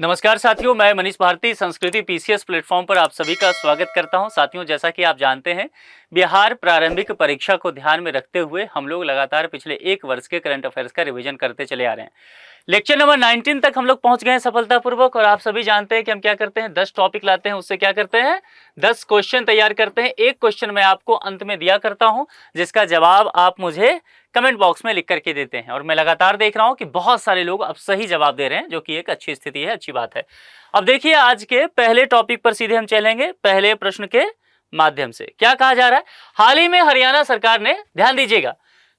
नमस्कार साथियों, मैं मनीष भारती संस्कृति पीसीएस प्लेटफॉर्म पर आप सभी का स्वागत करता हूं। साथियों, जैसा कि आप जानते हैं, बिहार प्रारंभिक परीक्षा को ध्यान में रखते हुए हम लोग लगातार पिछले एक वर्ष के करंट अफेयर्स का रिवीजन करते चले आ रहे हैं। लेक्चर नंबर 19 तक हम लोग पहुंच गए हैं सफलतापूर्वक। और आप सभी जानते हैं कि हम क्या करते हैं, 10 टॉपिक लाते हैं, उससे क्या करते हैं, 10 क्वेश्चन तैयार करते हैं। एक क्वेश्चन मैं आपको अंत में दिया करता हूं, जिसका जवाब आप मुझे कमेंट बॉक्स में लिख करके देते हैं। और मैं लगातार देख रहा हूं कि बहुत सारे लोग अब सही जवाब दे रहे हैं, जो कि एक अच्छी स्थिति है, अच्छी बात है। अब देखिए, आज के पहले टॉपिक पर सीधे हम चलेंगे। पहले प्रश्न के माध्यम से क्या कहा जा रहा है, हाल ही में हरियाणा सरकार ने, ध्यान दीजिएगा,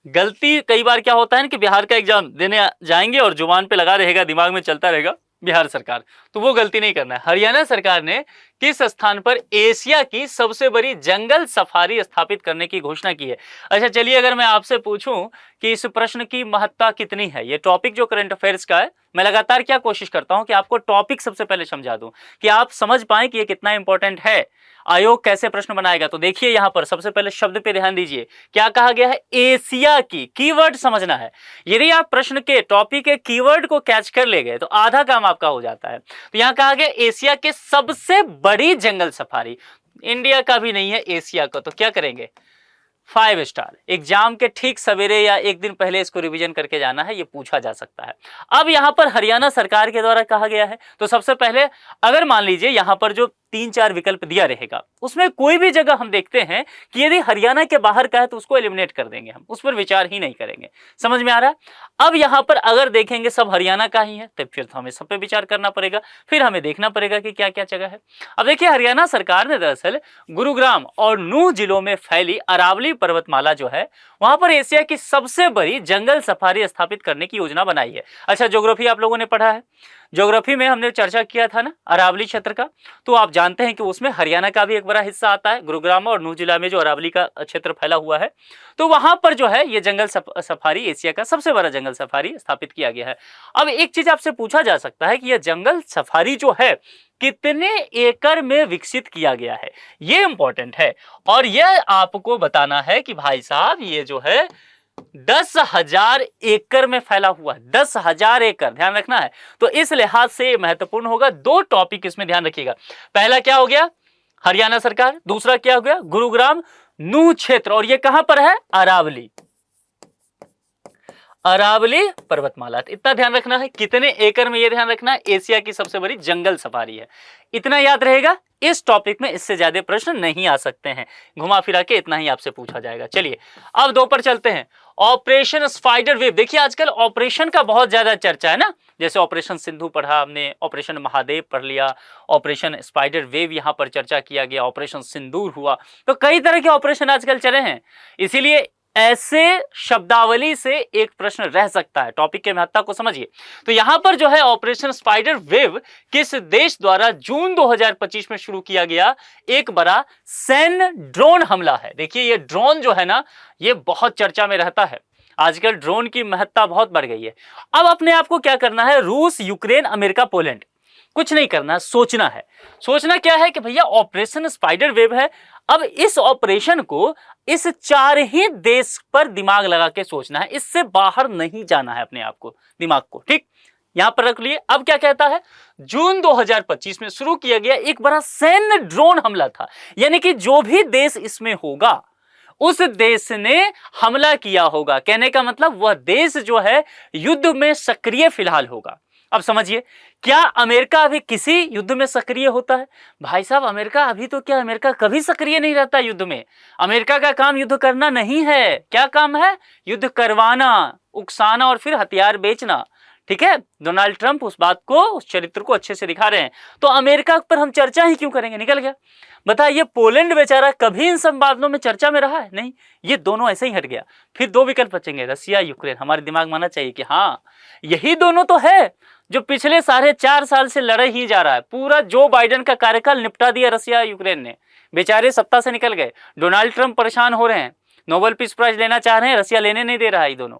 गलती कई बार क्या होता है कि बिहार का एग्जाम देने जाएंगे और जुबान पे लगा रहेगा, दिमाग में चलता रहेगा बिहार सरकार, तो वो गलती नहीं करना है। हरियाणा सरकार ने किस स्थान पर एशिया की सबसे बड़ी जंगल सफारी स्थापित करने की घोषणा की है? अच्छा चलिए, अगर मैं आपसे पूछूं कि इस प्रश्न की महत्ता कितनी है, ये टॉपिक जो करंट अफेयर्स का है, मैं लगातार क्या कोशिश करता हूं कि आपको टॉपिक सबसे पहले समझा दूं कि आप समझ पाए कि ये कितना इंपॉर्टेंट है, आयोग कैसे प्रश्न बनाएगा। तो देखिए, यहां पर सबसे पहले शब्द पे ध्यान दीजिए, क्या कहा गया है, एशिया की। कीवर्ड समझना है। यदि आप प्रश्न के टॉपिक के कीवर्ड को कैच कर ले गए तो आधा काम आपका हो जाता है। तो यहां कहा गया एशिया के सबसे बड़ी जंगल सफारी, इंडिया का भी नहीं है, एशिया का। तो क्या करेंगे, 5 स्टार। एग्जाम के ठीक सवेरे या एक दिन पहले इसको रिवीजन करके जाना है, ये पूछा जा सकता है। अब यहां पर हरियाणा सरकार के द्वारा कहा गया है, तो सबसे पहले अगर मान लीजिए यहां पर जो 3-4 विकल्प दिया रहेगा, उसमें कोई भी जगह हम देखते हैं कि यदि हरियाणा के बाहर का है तो उसको एलिमिनेट कर देंगे, हम उस पर विचार ही नहीं करेंगे। समझ में आ रहा है? अब यहां पर अगर देखेंगे सब हरियाणा का ही है, तो फिर तो हमें सब पे विचार करना पड़ेगा, फिर हमें देखना पड़ेगा कि क्या क्या जगह है। अब देखिए, हरियाणा सरकार ने दरअसल गुरुग्राम और नूह जिलों में फैली अरावली पर्वतमाला जो है, वहां पर एशिया की सबसे बड़ी जंगल सफारी स्थापित करने की योजना बनाई है। अच्छा, ज्योग्राफी आप लोगों ने पढ़ा है, ज्योग्राफी में हमने चर्चा किया था ना अरावली क्षेत्र का, तो आप जानते हैं कि उसमें हरियाणा का भी एक बड़ा हिस्सा आता है। गुरुग्राम और नूह जिला में जो अरावली का क्षेत्र फैला हुआ है, तो वहां पर जो है ये जंगल सफारी, एशिया का सबसे बड़ा जंगल सफारी स्थापित किया गया है। अब एक चीज आपसे पूछा जा सकता है कि यह जंगल सफारी जो है कितने एकड़ में विकसित किया गया है, ये इंपॉर्टेंट है। और यह आपको बताना है कि भाई साहब ये जो है 10,000 एकड़ में फैला हुआ है, 10,000 एकड़, ध्यान रखना है। तो इस लिहाज से महत्वपूर्ण होगा। 2 टॉपिक इसमें ध्यान रखिएगा। पहला क्या हो गया, हरियाणा सरकार, दूसरा क्या हो गया, गुरुग्राम नूह क्षेत्र, और ये कहां पर है, अरावली, अरावली पर्वतमाला। इतना ध्यान रखना है, कितने एकड़ में, ये ध्यान रखना है, एशिया की सबसे बड़ी जंगल सफारी है, इतना याद रहेगा। इस टॉपिक में इससे ज्यादा प्रश्न नहीं आ सकते हैं, घुमा फिरा के इतना ही आपसे पूछा जाएगा। चलिए अब 2 पर चलते हैं। ऑपरेशन स्पाइडर वेव, देखिए आजकल ऑपरेशन का बहुत ज्यादा चर्चा है ना, जैसे ऑपरेशन सिंधु पढ़ा हमने, ऑपरेशन महादेव पढ़ लिया, ऑपरेशन स्पाइडर वेव यहां पर चर्चा किया गया, ऑपरेशन सिंदूर हुआ, तो कई तरह के ऑपरेशन आजकल चले हैं। इसीलिए ऐसे शब्दावली से एक प्रश्न रह सकता है, टॉपिक के महत्ता को समझिए। तो यहां पर जो है ऑपरेशन स्पाइडर वेव किस देश द्वारा जून 2025 में शुरू किया गया एक बड़ा सैन्य ड्रोन हमला है। देखिए, ये ड्रोन जो है ना, ये बहुत चर्चा में रहता है, आजकल ड्रोन की महत्ता बहुत बढ़ गई है। अब अपने आप को क्या करना है, रूस, यूक्रेन, अमेरिका, पोलैंड, कुछ नहीं करना, सोचना है। सोचना क्या है कि भैया ऑपरेशन स्पाइडर वेव है, अब इस ऑपरेशन को इस 4 ही देश पर दिमाग लगा के सोचना है, इससे बाहर नहीं जाना है अपने आप को, दिमाग को, ठीक, यहां पर रख लिए। अब क्या कहता है, जून 2025 में शुरू किया गया एक बड़ा सैन्य ड्रोन हमला था, यानी कि जो भी देश इसमें होगा उस देश ने हमला किया होगा। कहने का मतलब वह देश जो है युद्ध में सक्रिय फिलहाल होगा। अब समझिए, क्या अमेरिका अभी किसी युद्ध में सक्रिय होता है? भाई साहब, अमेरिका अभी तो क्या, अमेरिका कभी सक्रिय नहीं रहता युद्ध में। अमेरिका का काम युद्ध करना नहीं है, क्या काम है, युद्ध करवाना, उकसाना और फिर हथियार बेचना, ठीक है। डोनाल्ड ट्रंप उस बात को, उस चरित्र को अच्छे से दिखा रहे हैं, तो अमेरिका पर हम चर्चा ही क्यों करेंगे, निकल गया। बताइए, पोलैंड बेचारा कभी इन संवादों में चर्चा में रहा है? नहीं, ये दोनों ऐसे ही हट गया। फिर 2 विकल्प बचेंगे, रसिया, यूक्रेन। हमारे दिमाग माना चाहिए कि हाँ, यही दोनों तो है जो पिछले 4.5 साल से लड़ ही जा रहा है। पूरा जो बाइडेन का कार्यकाल निपटा दिया रसिया, यूक्रेन ने, बेचारे सत्ता से निकल गए। डोनाल्ड ट्रंप परेशान हो रहे हैं, नोबेल पीस प्राइज लेना चाह रहे हैं, रसिया लेने नहीं दे रहा है ये दोनों,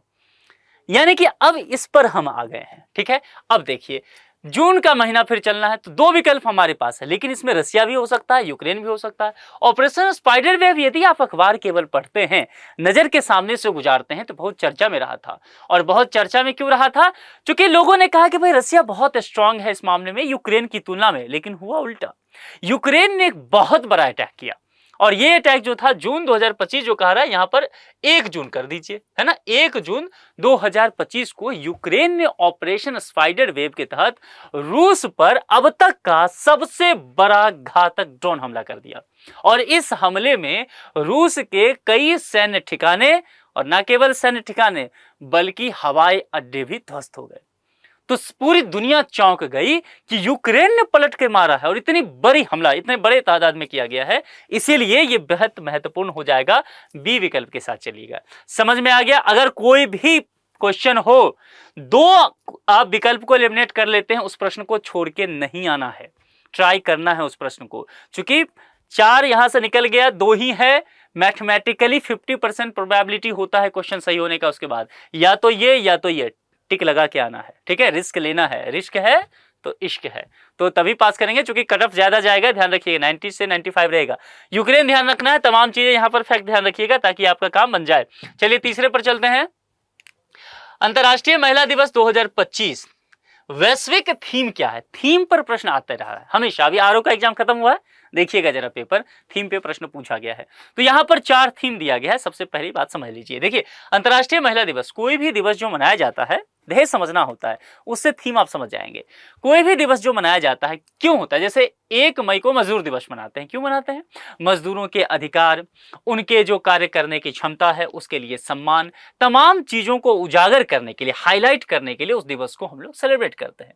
यानी कि अब इस पर हम आ गए हैं, ठीक है। अब देखिए, जून का महीना फिर चलना है, तो दो विकल्प हमारे पास है, लेकिन इसमें रसिया भी हो सकता है, यूक्रेन भी हो सकता है। ऑपरेशन स्पाइडर वेव यदि आप अखबार केवल पढ़ते हैं, नजर के सामने से गुजारते हैं, तो बहुत चर्चा में रहा था। और बहुत चर्चा में क्यों रहा था? क्योंकि लोगों ने कहा कि भाई रसिया बहुत स्ट्रांग है इस मामले में यूक्रेन की तुलना में, लेकिन हुआ उल्टा। यूक्रेन ने एक बहुत बड़ा अटैक किया, और ये अटैक जो था जून 2025 जो कह रहा है, यहां पर 1 जून कर दीजिए, है ना, 1 जून 2025 को यूक्रेन ने ऑपरेशन स्पाइडर वेव के तहत रूस पर अब तक का सबसे बड़ा घातक ड्रोन हमला कर दिया। और इस हमले में रूस के कई सैन्य ठिकाने, और न केवल सैन्य ठिकाने बल्कि हवाई अड्डे भी ध्वस्त हो गए। तो पूरी दुनिया चौंक गई कि यूक्रेन ने पलट के मारा है, और इतनी बड़ी हमला इतने बड़े तादाद में किया गया है, इसीलिए ये बेहद महत्वपूर्ण हो जाएगा। बी विकल्प के साथ चलिएगा। समझ में आ गया? अगर कोई भी क्वेश्चन हो, दो आप विकल्प को एलिमिनेट कर लेते हैं, उस प्रश्न को छोड़ के नहीं आना है, ट्राई करना है उस प्रश्न को। चूंकि 4 यहां से निकल गया, 2 ही है, मैथमेटिकली 50% प्रोबेबिलिटी होता है क्वेश्चन सही होने का। उसके बाद या तो ये टिक लगा के आना है, ठीक है? रिस्क लेना है, रिस्क है तो इश्क है, तो तभी पास करेंगे। चूंकि कट ऑफ ज्यादा जाएगा, ध्यान रखिएगा 90 से 95 रहेगा। यूक्रेन ध्यान रखना है, तमाम चीजें यहां पर फैक्ट ध्यान रखिएगा ताकि आपका काम बन जाए। चलिए तीसरे पर चलते हैं। अंतर्राष्ट्रीय महिला दिवस 2025 वैश्विक थीम क्या है? थीम पर प्रश्न आते रहा है हमेशा। अभी आरओ का एग्जाम खत्म हुआ है, देखिएगा जरा पेपर, थीम पे प्रश्न पूछा गया है। तो यहां पर 4 थीम दिया गया है। सबसे पहली बात समझ लीजिए, देखिए अंतर्राष्ट्रीय महिला दिवस, कोई भी दिवस जो मनाया जाता है, ध्येय समझना होता है, उससे थीम आप समझ जाएंगे। कोई भी दिवस जो मनाया जाता है क्यों होता है? जैसे 1 मई को मजदूर दिवस मनाते हैं, क्यों मनाते हैं? मजदूरों के अधिकार, उनके जो कार्य करने की क्षमता है, उसके लिए सम्मान, तमाम चीजों को उजागर करने के लिए, हाईलाइट करने के लिए उस दिवस को हम लोग सेलिब्रेट करते हैं।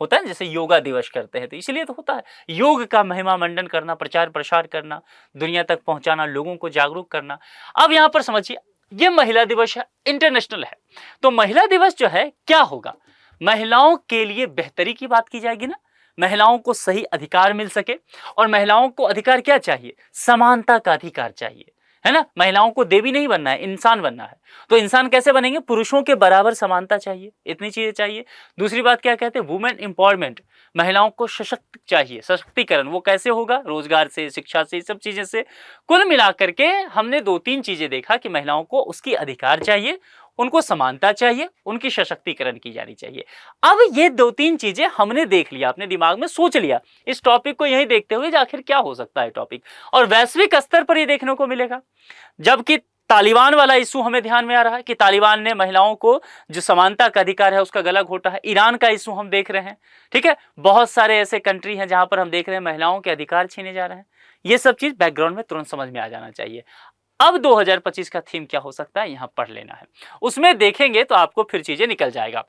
होता है जैसे योगा दिवस करते हैं, तो इसलिए तो होता है। योग का महिमा मंडन करना, प्रचार प्रसार करना, दुनिया तक पहुंचाना, लोगों को जागरूक करना। अब यहां पर समझिए, ये महिला दिवस है, इंटरनेशनल है, तो महिला दिवस जो है क्या होगा? महिलाओं के लिए बेहतरी की बात की जाएगी ना, महिलाओं को सही अधिकार मिल सके। और महिलाओं को अधिकार क्या चाहिए? समानता का अधिकार चाहिए, है ना। महिलाओं को देवी नहीं बनना है, इंसान बनना है। तो इंसान कैसे बनेंगे? पुरुषों के बराबर समानता चाहिए, इतनी चीजें चाहिए। दूसरी बात क्या कहते हैं? वुमेन एम्पावरमेंट, महिलाओं को सशक्त चाहिए, सशक्तिकरण। वो कैसे होगा? रोजगार से, शिक्षा से, सब चीजें से। कुल मिलाकर के हमने 2-3 चीजें देखा कि महिलाओं को उसकी अधिकार चाहिए, उनको समानता चाहिए, उनकी सशक्तिकरण की जानी चाहिए। अब ये 2-3 चीजें हमने देख लिया, अपने दिमाग में सोच लिया, इस टॉपिक को यही देखते हुए आखिर क्या हो सकता है टॉपिक, और वैश्विक स्तर पर ये देखने को मिलेगा। जबकि तालिबान वाला इशू हमें ध्यान में आ रहा है कि तालिबान ने महिलाओं को जो समानता का अधिकार है उसका गला घोटा है। ईरान का इशू हम देख रहे हैं, ठीक है। बहुत सारे ऐसे कंट्री हैं जहां पर हम देख रहे हैं महिलाओं के अधिकार छीने जा रहे हैं। ये सब चीज बैकग्राउंड में तुरंत समझ में आ जाना चाहिए। अब 2025 का थीम क्या हो सकता है, यहां पढ़ लेना है। उसमें देखेंगे तो आपको फिर चीजें निकल जाएगा।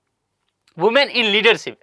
Women in leadership.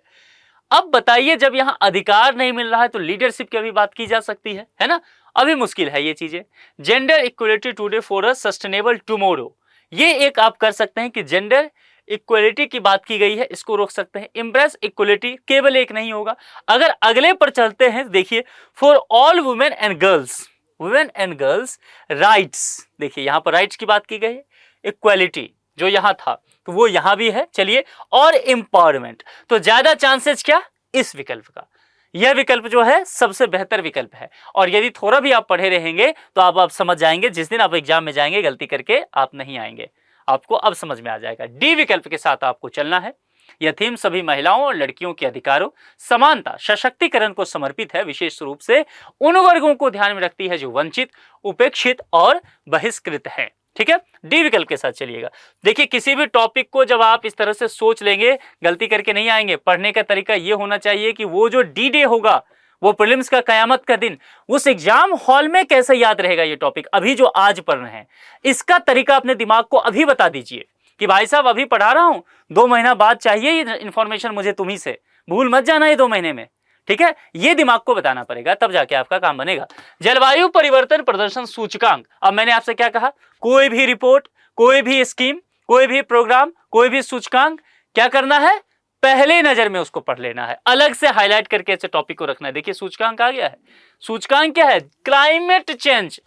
अब बताइए, जब यहां अधिकार नहीं मिल रहा है तो लीडरशिप की भी बात की जा सकती है ना। अभी मुश्किल है ये चीजें। Gender equality today for a sustainable tomorrow, ये एक आप कर सकते हैं कि जेंडर इक्वलिटी की बात की गई है, इसको रोक सकते हैं। एम्ब्रेस इक्वलिटी केवल एक नहीं होगा। अगर अगले पर चलते हैं, देखिए for all women and girls, women and girls rights, देखिए यहां पर राइट्स की बात की गई है। इक्वलिटी जो यहां था तो वो यहां भी है। चलिए, और एम्पावरमेंट, तो ज्यादा चांसेस क्या? इस विकल्प का। यह विकल्प जो है सबसे बेहतर विकल्प है। और यदि थोड़ा भी आप पढ़े रहेंगे तो आप समझ जाएंगे, जिस दिन आप एग्जाम में जाएंगे गलती करके आप नहीं आएंगे, आपको अब समझ में आ जाएगा। डी विकल्प के साथ आपको चलना है। यह थीम सभी महिलाओं और लड़कियों के अधिकारों, समानता, सशक्तिकरण को समर्पित है। विशेष रूप से उन वर्गों को ध्यान में रखती है जो वंचित, उपेक्षित और बहिष्कृत हैं। ठीक है, डी विकल्प के साथ चलिएगा। देखिए, किसी भी टॉपिक को जब आप इस तरह से सोच लेंगे, गलती करके नहीं आएंगे। पढ़ने का तरीका ये होना चाहिए कि वो जो डी डे होगा, वो प्रीलिम्स का कयामत का दिन, उस एग्जाम हॉल में कैसे याद रहेगा ये टॉपिक, अभी जो आज पढ़ रहे हैं, इसका तरीका अपने दिमाग को अभी बता दीजिए कि भाई साहब अभी पढ़ा रहा हूं, 2 महीना बाद चाहिए ये इंफॉर्मेशन मुझे तुम्ही से, भूल मत जाना ये 2 महीने में। ठीक है, ये दिमाग को बताना पड़ेगा, तब जाके आपका काम बनेगा। जलवायु परिवर्तन प्रदर्शन सूचकांक। अब मैंने आपसे क्या कहा? कोई भी रिपोर्ट, कोई भी स्कीम, कोई भी प्रोग्राम, कोई भी सूचकांक, क्या करना है? पहले नजर में उसको पढ़ लेना है, अलग से हाईलाइट करके ऐसे टॉपिक को रखना है। देखिए सूचकांक आ गया है। सूचकांक क्या है? Climate change.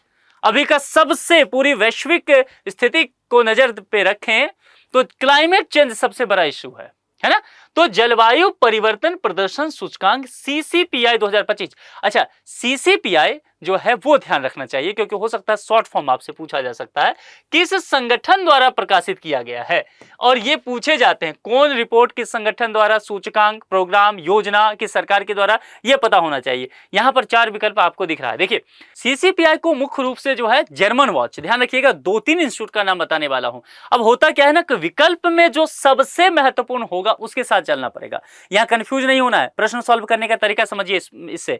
अभी का सबसे, पूरी वैश्विक स्थिति को नजर पे रखें तो क्लाइमेट चेंज सबसे बड़ा इश्यू है है ना। तो जलवायु परिवर्तन प्रदर्शन सूचकांक CCPI 2025। अच्छा, CCPI जो है वो ध्यान रखना चाहिए, क्योंकि हो सकता है शॉर्ट फॉर्म आपसे पूछा जा सकता है किस संगठन द्वारा प्रकाशित किया गया है, और ये पूछे जाते हैं कौन रिपोर्ट किस संगठन द्वारा, सूचकांक, प्रोग्राम, योजना किस सरकार के द्वारा, ये पता होना चाहिए। यहां पर 4 विकल्प आपको दिख रहा है। देखिए, CCPI को मुख्य रूप से जो है जर्मन वॉच, ध्यान रखिएगा 2-3 इंस्टीट्यूट का नाम बताने वाला हूं। अब होता क्या है ना कि विकल्प में जो सबसे महत्वपूर्ण होगा उसके साथ चलना पड़ेगा, यहां कंफ्यूज नहीं होना है। प्रश्न सॉल्व करने का तरीका समझिए इससे।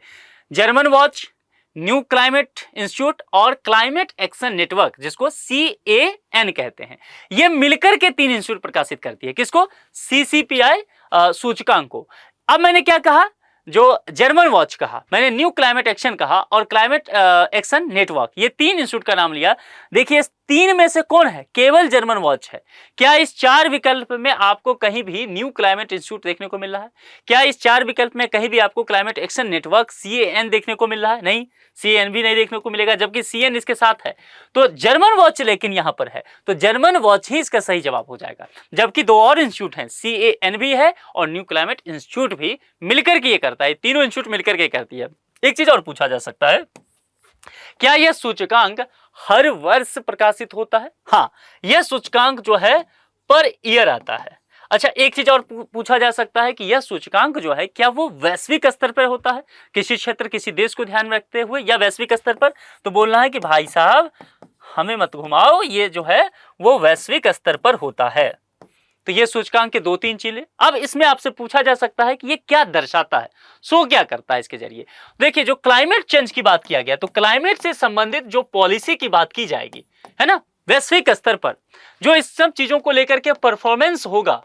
German watch, new climate institute और क्लाइमेट एक्शन नेटवर्क, जिसको CAN कहते हैं, ये मिलकर के 3 इंस्टीट्यूट प्रकाशित करती है। किसको? CCPI सूचकांक को। अब मैंने क्या कहा? जो जर्मन वॉच कहा, मैंने न्यू क्लाइमेट एक्शन कहा और क्लाइमेट एक्शन नेटवर्क, ये 3 इंस्टीट्यूट का नाम लिया। देखिए, इस 3 में से कौन है? केवल जर्मन वॉच है। क्या इस 4 विकल्प में आपको कहीं भी न्यू क्लाइमेट इंस्टीट्यूट देखने को मिल रहा है? क्या इस 4 विकल्प में कहीं भी आपको क्लाइमेट एक्शन नेटवर्क CAN देखने को मिल रहा है? नहीं, CAN भी नहीं देखने को मिलेगा, जबकि CN इसके साथ है। तो जर्मन वॉच लेकिन यहां पर है, तो जर्मन वॉच ही इसका सही जवाब हो जाएगा। जबकि 2 और इंस्टीट्यूट हैं, CAN भी है और न्यू क्लाइमेट इंस्टीट्यूट भी मिलकर के ये करता है, तीनों इंस्टीट्यूट मिलकर के करती है। एक चीज और पूछा जा सकता है, क्या यह सूचकांक हर वर्ष प्रकाशित होता है? हाँ, यह सूचकांक जो है पर ईयर आता है। अच्छा, एक चीज और पूछा जा सकता है कि यह सूचकांक जो है क्या वो वैश्विक स्तर पर होता है, किसी क्षेत्र किसी देश को ध्यान में रखते हुए, या वैश्विक स्तर पर? तो बोलना है कि भाई साहब हमें मत घुमाओ, ये जो है वो वैश्विक स्तर पर होता है। तो ये सूचकांक के 2-3 चीजें। अब इसमें आपसे पूछा जा सकता है कि ये क्या दर्शाता है, शो क्या करता है इसके जरिए। देखिए, जो क्लाइमेट चेंज की बात किया गया, तो क्लाइमेट से संबंधित जो पॉलिसी की बात की जाएगी, है ना, वैश्विक स्तर पर जो इस सब चीजों को लेकर के परफॉर्मेंस होगा,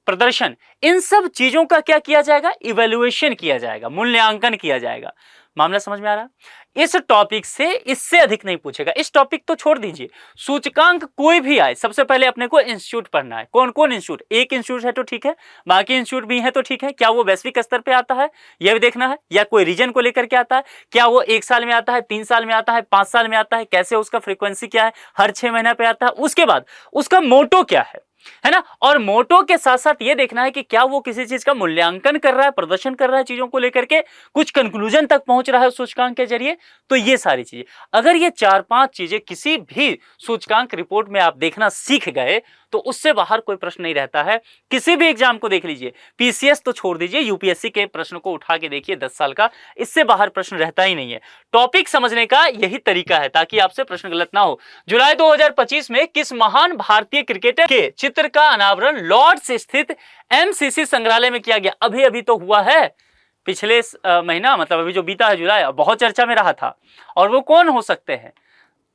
प्रदर्शन, इन सब चीजों का क्या किया जाएगा? इवैल्यूएशन किया जाएगा, मूल्यांकन किया जाएगा। मामला समझ में आ रहा है? इस टॉपिक से इससे अधिक नहीं पूछेगा। इस टॉपिक तो छोड़ दीजिए, सूचकांक कोई भी आए, सबसे पहले अपने को इंस्टीट्यूट पढ़ना है। कौन कौन इंस्टीट्यूट? एक इंस्टीट्यूट है तो ठीक है, बाकी इंस्टीट्यूट भी है तो ठीक है। क्या वो वैश्विक स्तर पे आता है, यह भी देखना है, या कोई रीजन को लेकर के आता है? क्या वो 1 साल में आता है, 3 साल में आता है, 5 साल में आता है? कैसे उसका फ्रीक्वेंसी क्या है, हर 6 महीना पे आता है? उसके बाद उसका मोटो क्या है ना। और मोटो के साथ साथ ये देखना है कि क्या वो किसी चीज का मूल्यांकन कर रहा है, प्रदर्शन कर रहा है, चीजों को लेकर के कुछ कंक्लूजन तक पहुंच रहा है सूचकांक के जरिए। तो ये सारी चीजें, अगर ये 4-5 चीजें किसी भी सूचकांक रिपोर्ट में आप देखना सीख गए तो उससे बाहर कोई प्रश्न नहीं रहता है। किसी भी एग्जाम को देख लीजिए, PCS तो छोड़ दीजिए, UPSC के प्रश्न को उठा के देखिए 10 साल का, इससे बाहर प्रश्न रहता ही नहीं है। टॉपिक समझने का यही तरीका है ताकि आपसे प्रश्न गलत ना हो। जुलाई 2025 में किस महान भारतीय क्रिकेटर के चित्र का अनावरण लॉर्ड्स स्थित MCC संग्रहालय में किया गया? अभी अभी तो हुआ है, पिछले महीना, मतलब अभी जो बीता है जुलाई, बहुत चर्चा में रहा था। और वो कौन हो सकते हैं?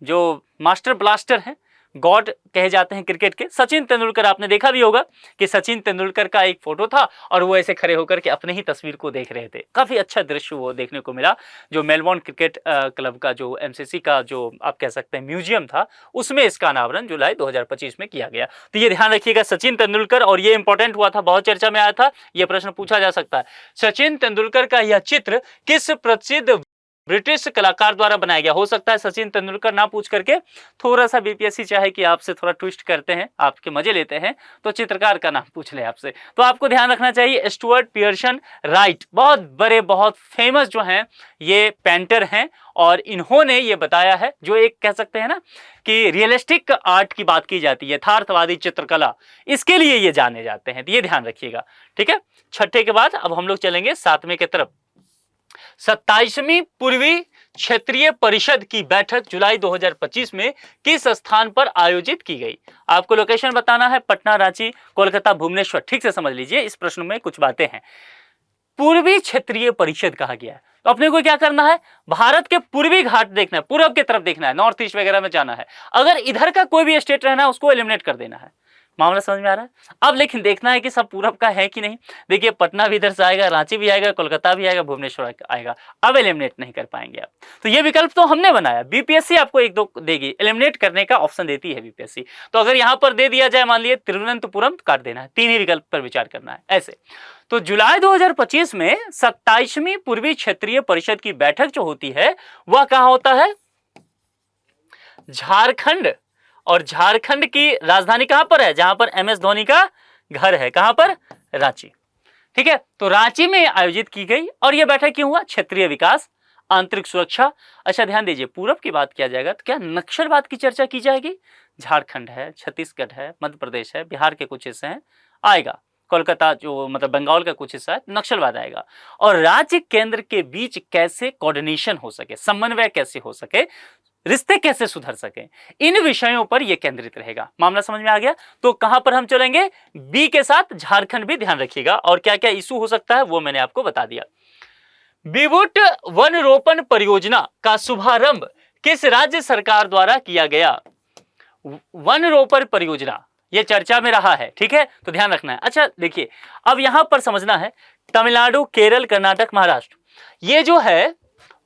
जो मास्टर ब्लास्टर हैं, गॉड कहे जाते हैं क्रिकेट के, सचिन तेंदुलकर। आपने देखा भी होगा कि सचिन तेंदुलकर का एक फोटो था और वो ऐसे खड़े होकर के अपने ही तस्वीर को देख रहे थे। काफी अच्छा दृश्य वो देखने को मिला। जो मेलबोर्न क्रिकेट क्लब का जो MCC का जो आप कह सकते हैं म्यूजियम था, उसमें इसका अनावरण जुलाई 2025 में किया गया। तो ये ध्यान रखिएगा, सचिन तेंदुलकर, और ये इंपॉर्टेंट हुआ था, बहुत चर्चा में आया था, ये प्रश्न पूछा जा सकता है। सचिन तेंदुलकर का यह चित्र किस प्रसिद्ध ब्रिटिश कलाकार द्वारा बनाया गया? हो सकता है सचिन तेंदुलकर ना पूछ करके थोड़ा सा BPSC चाहे कि आपसे थोड़ा ट्विस्ट करते हैं, आपके मजे लेते हैं, तो चित्रकार का नाम पूछ ले आपसे। तो आपको ध्यान रखना चाहिए, स्टुअर्ट पियर्सन राइट, बहुत बड़े, बहुत फेमस जो हैं ये पेंटर हैं, और इन्होंने ये बताया है, जो एक कह सकते हैं ना कि रियलिस्टिक आर्ट की बात की जाती है, यथार्थवादी चित्रकला, इसके लिए ये जाने जाते हैं। तो ये ध्यान रखिएगा, ठीक है। छठे के बाद अब हम लोग चलेंगे 7वें की तरफ। 27वीं पूर्वी क्षेत्रीय परिषद की बैठक जुलाई 2025 में किस स्थान पर आयोजित की गई? आपको लोकेशन बताना है, पटना, रांची, कोलकाता, भुवनेश्वर। ठीक से समझ लीजिए, इस प्रश्न में कुछ बातें हैं। पूर्वी क्षेत्रीय परिषद कहा गया है, तो अपने को क्या करना है? भारत के पूर्वी घाट देखना है, पूर्व की तरफ देखना है, नॉर्थ ईस्ट वगैरह में जाना है। अगर इधर का कोई भी स्टेट रहना है उसको एलिमिनेट कर देना है। मामला समझ में आ रहा है? अब लेकिन देखना है कि सब पूरब का है कि नहीं। देखिए, पटना भी इधर से आएगा, रांची भी आएगा, कोलकाता भी आएगा, भुवनेश्वर आएगा। अब एलिमिनेट नहीं कर पाएंगे आप। तो ये विकल्प तो हमने बनाया, BPSC आपको 1-2 देगी, एलिमिनेट करने का ऑप्शन देती है BPSC। तो अगर यहाँ पर दे दिया जाए, मान लिए तिरुवनंतपुरम, तो काट देना है। 3 ही विकल्प पर विचार करना है ऐसे। तो जुलाई 2025 में 27वीं पूर्वी क्षेत्रीय परिषद की बैठक जो होती है वह कहाँ होता है? झारखंड। और झारखंड की राजधानी कहां पर है? जहां पर MS धोनी का घर है, कहां पर? रांची। ठीक है, तो रांची में आयोजित की गई और यह बैठक क्यों हुआ? क्षेत्रीय विकास, आंतरिक सुरक्षा। अच्छा ध्यान दीजिए, पूरब की बात किया जाएगा तो क्या नक्सलवाद की चर्चा की जाएगी? झारखंड है, छत्तीसगढ़ है, मध्य प्रदेश है, बिहार के कुछ हिस्से हैं, आएगा। कोलकाता जो मतलब बंगाल का कुछ हिस्सा है, नक्सलवाद आएगा। और राज्य केंद्र के बीच कैसे कोऑर्डिनेशन हो सके, समन्वय कैसे हो सके, रिश्ते कैसे सुधर सके, इन विषयों पर यह केंद्रित रहेगा। मामला समझ में आ गया? तो कहां पर हम चलेंगे? बी के साथ झारखंड भी ध्यान रखिएगा। और क्या क्या इशू हो सकता है वो मैंने आपको बता दिया। बीबूट वन रोपण परियोजना का शुभारंभ किस राज्य सरकार द्वारा किया गया? वन रोपण परियोजना ये चर्चा में रहा है, ठीक है, तो ध्यान रखना है। अच्छा देखिए, अब यहां पर समझना है, तमिलनाडु, केरल, कर्नाटक, महाराष्ट्र, ये जो है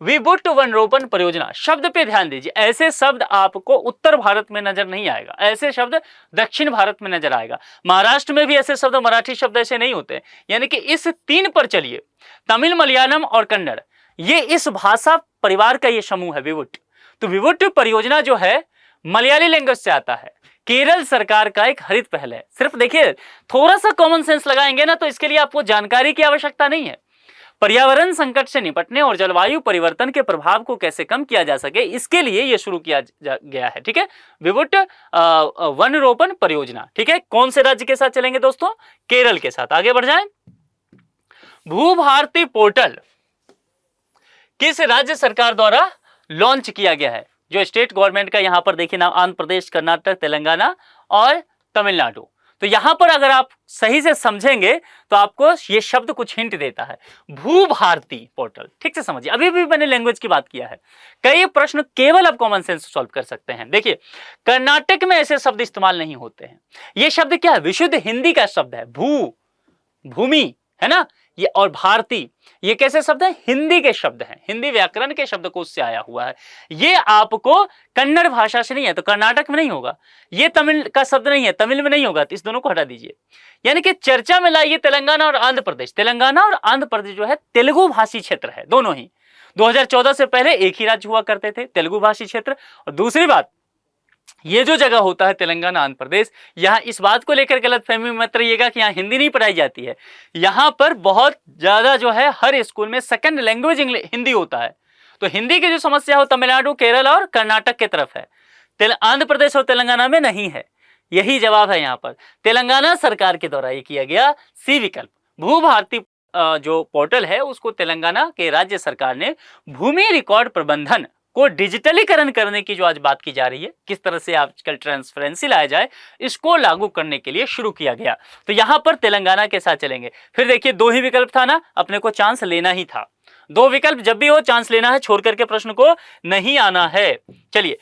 विबुट वन रोपण परियोजना, शब्द पे ध्यान दीजिए। ऐसे शब्द आपको उत्तर भारत में नजर नहीं आएगा, ऐसे शब्द दक्षिण भारत में नजर आएगा। महाराष्ट्र में भी ऐसे शब्द, मराठी शब्द ऐसे नहीं होते। यानी कि इस तीन पर चलिए, तमिल, मलयालम और कन्नड़, ये इस भाषा परिवार का ये समूह है विबुट। तो विबुट परियोजना जो है मलयाली लैंग्वेज से आता है, केरल सरकार का एक हरित पहल है। सिर्फ देखिए, थोड़ा सा कॉमन सेंस लगाएंगे ना तो इसके लिए आपको जानकारी की आवश्यकता नहीं है। पर्यावरण संकट से निपटने और जलवायु परिवर्तन के प्रभाव को कैसे कम किया जा सके, इसके लिए यह शुरू किया गया है। ठीक है, विबुट वन रोपण परियोजना। ठीक है, कौन से राज्य के साथ चलेंगे दोस्तों? केरल के साथ। आगे बढ़ जाएं। भू भारती पोर्टल किस राज्य सरकार द्वारा लॉन्च किया गया है? जो स्टेट गवर्नमेंट का यहां पर देखिए नाम, आंध्र प्रदेश, कर्नाटक, तेलंगाना और तमिलनाडु। तो यहां पर अगर आप सही से समझेंगे तो आपको ये शब्द कुछ हिंट देता है, भू भारती पोर्टल। ठीक से समझिए, अभी भी मैंने लैंग्वेज की बात किया है। कई प्रश्न केवल आप कॉमन सेंस सॉल्व कर सकते हैं। देखिए, कर्नाटक में ऐसे शब्द इस्तेमाल नहीं होते हैं। ये शब्द क्या है? विशुद्ध हिंदी का शब्द है, भू, भूमि, है ना ये, और भारती ये कैसे शब्द है? हिंदी के शब्द हैं, हिंदी व्याकरण के शब्दकोश से आया हुआ है। ये आपको कन्नड़ भाषा से नहीं है, तो कर्नाटक में नहीं होगा। ये तमिल का शब्द नहीं है, तमिल में नहीं होगा, तो इस दोनों को हटा दीजिए। यानी कि चर्चा में लाइए तेलंगाना और आंध्र प्रदेश। तेलंगाना और आंध्र प्रदेश जो है तेलुगु भाषी क्षेत्र है, दोनों ही। 2014 से पहले एक ही राज्य हुआ करते थे, तेलुगु भाषी क्षेत्र। और दूसरी बात, ये जो जगह होता है तेलंगाना, आंध्र प्रदेश, यहां इस बात को लेकर गलतफहमी मत रहिएगा कि यहां हिंदी नहीं पढ़ाई जाती है। यहां पर बहुत ज्यादा जो है हर स्कूल में सेकंड लैंग्वेज हिंदी होता है। तो हिंदी की जो समस्या हो तमिलनाडु, केरल और कर्नाटक के तरफ है, आंध्र प्रदेश और तेलंगाना में नहीं है। यही जवाब है यहां पर। तेलंगाना सरकार के द्वारा ये किया गया सी विकल्प। भू भारती जो पोर्टल है उसको तेलंगाना के राज्य सरकार ने भूमि रिकॉर्ड प्रबंधन को डिजिटलीकरण करने की जो आज बात की जा रही है, किस तरह से आजकल ट्रांसपेरेंसी लाया जाए, इसको लागू करने के लिए शुरू किया गया। तो यहां पर तेलंगाना के साथ चलेंगे। फिर देखिए, दो ही विकल्प था ना, अपने को चांस लेना ही था। दो विकल्प जब भी हो चांस लेना है, छोड़ करके प्रश्न को नहीं आना है। चलिए,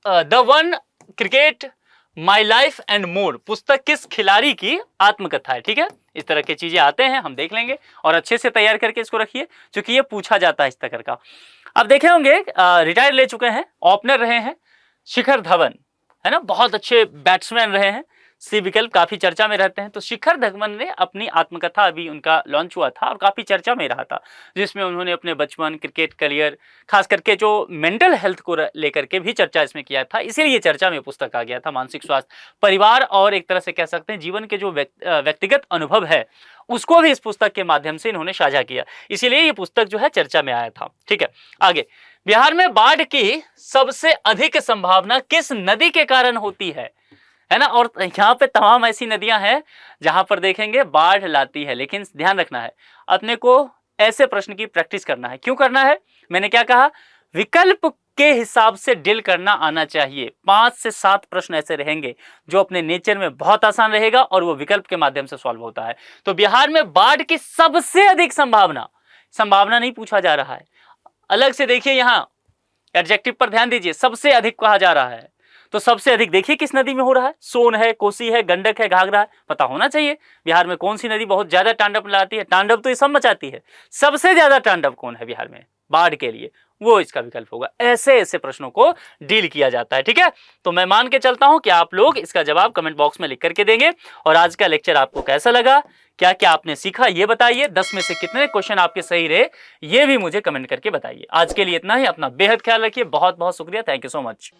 the one cricket my life and more पुस्तक किस खिलाड़ी की आत्मकथा है? ठीक है, इस तरह की चीजें आते हैं, हम देख लेंगे और अच्छे से तैयार करके इसको रखिए, क्योंकि ये पूछा जाता है इस तरह का। अब देखे होंगे, रिटायर ले चुके हैं, ओपनर रहे हैं शिखर धवन, है ना, बहुत अच्छे बैट्समैन रहे हैं। सी विकल्प काफी चर्चा में रहते हैं। तो शिखर धवन ने अपनी आत्मकथा, अभी उनका लॉन्च हुआ था और काफी चर्चा में रहा था, जिसमें उन्होंने अपने बचपन, क्रिकेट करियर, खास करके जो मेंटल हेल्थ को लेकर के भी चर्चा इसमें किया था। इसीलिए चर्चा में पुस्तक आ गया था। मानसिक स्वास्थ्य, परिवार और एक तरह से कह सकते हैं जीवन के जो व्यक्तिगत अनुभव है उसको भी इस पुस्तक के माध्यम से इन्होंने साझा किया, इसीलिए ये पुस्तक जो है चर्चा में आया था। ठीक है, आगे, बिहार में बाढ़ की सबसे अधिक संभावना किस नदी के कारण होती है ना? और यहाँ पे तमाम ऐसी नदियां हैं जहां पर देखेंगे बाढ़ लाती है, लेकिन ध्यान रखना है, अपने को ऐसे प्रश्न की प्रैक्टिस करना है। क्यों करना है? मैंने क्या कहा, विकल्प के हिसाब से डील करना आना चाहिए। 5 से 7 प्रश्न ऐसे रहेंगे जो अपने नेचर में बहुत आसान रहेगा और वो विकल्प के माध्यम से सॉल्व होता है। तो बिहार में बाढ़ की सबसे अधिक संभावना नहीं पूछा जा रहा है, अलग से देखिए, यहां एडजेक्टिव पर ध्यान दीजिए, सबसे अधिक कहा जा रहा है। तो सबसे अधिक देखिए किस नदी में हो रहा है, सोन है, कोसी है, गंडक है, घाघरा है, पता होना चाहिए बिहार में कौन सी नदी बहुत ज्यादा तांडव लाती है। तांडव तो ये सब मचाती है, सबसे ज्यादा तांडव कौन है बिहार में बाढ़ के लिए, वो इसका विकल्प होगा। ऐसे ऐसे प्रश्नों को डील किया जाता है। ठीक है, तो मैं मान के चलता हूं कि आप लोग इसका जवाब कमेंट बॉक्स में लिख करके देंगे। और आज का लेक्चर आपको कैसा लगा, क्या क्या आपने सीखा, ये बताइए। 10 में से कितने क्वेश्चन आपके सही रहे, ये भी मुझे कमेंट करके बताइए। आज के लिए इतना ही, अपना बेहद ख्याल रखिए। बहुत बहुत शुक्रिया, थैंक यू सो मच।